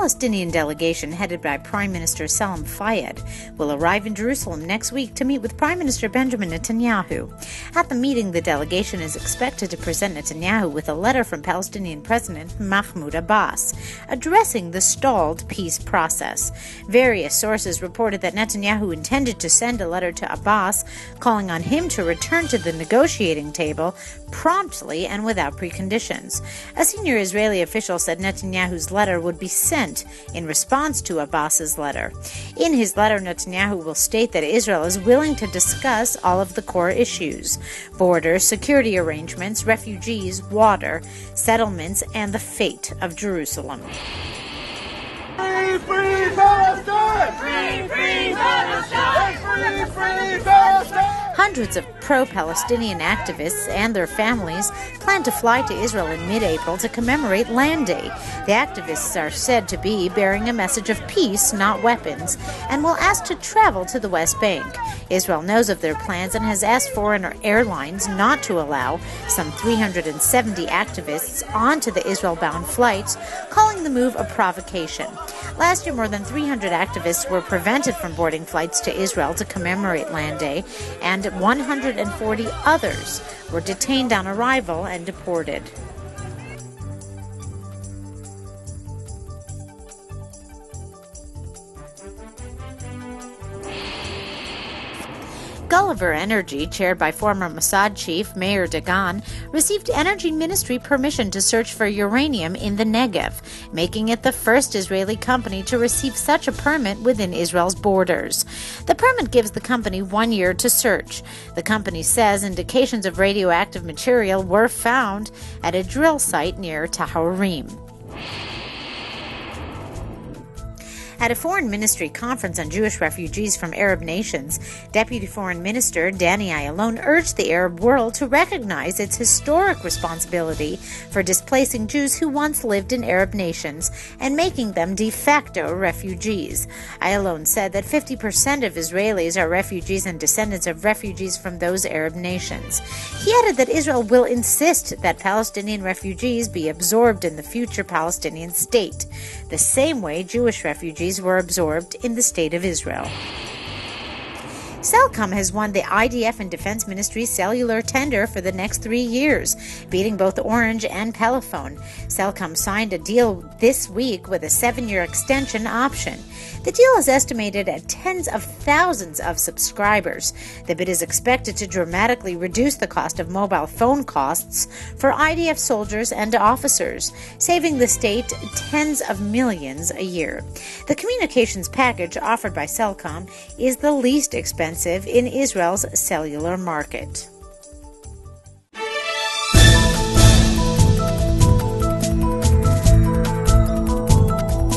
Palestinian delegation headed by Prime Minister Fayyad will arrive in Jerusalem next week to meet with Prime Minister Benjamin Netanyahu. At the meeting, the delegation is expected to present Netanyahu with a letter from Palestinian President Mahmoud Abbas addressing the stalled peace process. Various sources reported that Netanyahu intended to send a letter to Abbas calling on him to return to the negotiating table promptly and without preconditions. A senior Israeli official said Netanyahu's letter would be sent in response to Abbas's letter. In his letter, Netanyahu will state that Israel is willing to discuss all of the core issues: borders, security arrangements, refugees, water, settlements, and the fate of Jerusalem. Free, free Palestine! Free, free Palestine! Free, free Palestine! Hundreds of pro-Palestinian activists and their families plan to fly to Israel in mid-April to commemorate Land Day. The activists are said to be bearing a message of peace, not weapons, and will ask to travel to the West Bank. Israel knows of their plans and has asked foreign airlines not to allow some 370 activists onto the Israel-bound flights, calling the move a provocation. Last year, more than 300 activists were prevented from boarding flights to Israel to commemorate Land Day, and 140 others were detained on arrival and deported. Gulliver Energy, chaired by former Mossad chief Mayor Dagan, received Energy Ministry permission to search for uranium in the Negev, making it the first Israeli company to receive such a permit within Israel's borders. The permit gives the company 1 year to search. The company says indications of radioactive material were found at a drill site near Taharim. At a foreign ministry conference on Jewish refugees from Arab nations, Deputy Foreign Minister Danny Ayalon urged the Arab world to recognize its historic responsibility for displacing Jews who once lived in Arab nations and making them de facto refugees. Ayalon said that 50% of Israelis are refugees and descendants of refugees from those Arab nations. He added that Israel will insist that Palestinian refugees be absorbed in the future Palestinian state, the same way Jewish refugees were absorbed in the State of Israel. Cellcom has won the IDF and Defense Ministry's cellular tender for the next 3 years, beating both Orange and Pelephone. Cellcom signed a deal this week with a 7-year extension option. The deal is estimated at tens of thousands of subscribers. The bid is expected to dramatically reduce the cost of mobile phone costs for IDF soldiers and officers, saving the state tens of millions a year. The communications package offered by Cellcom is the least expensive in Israel's cellular market.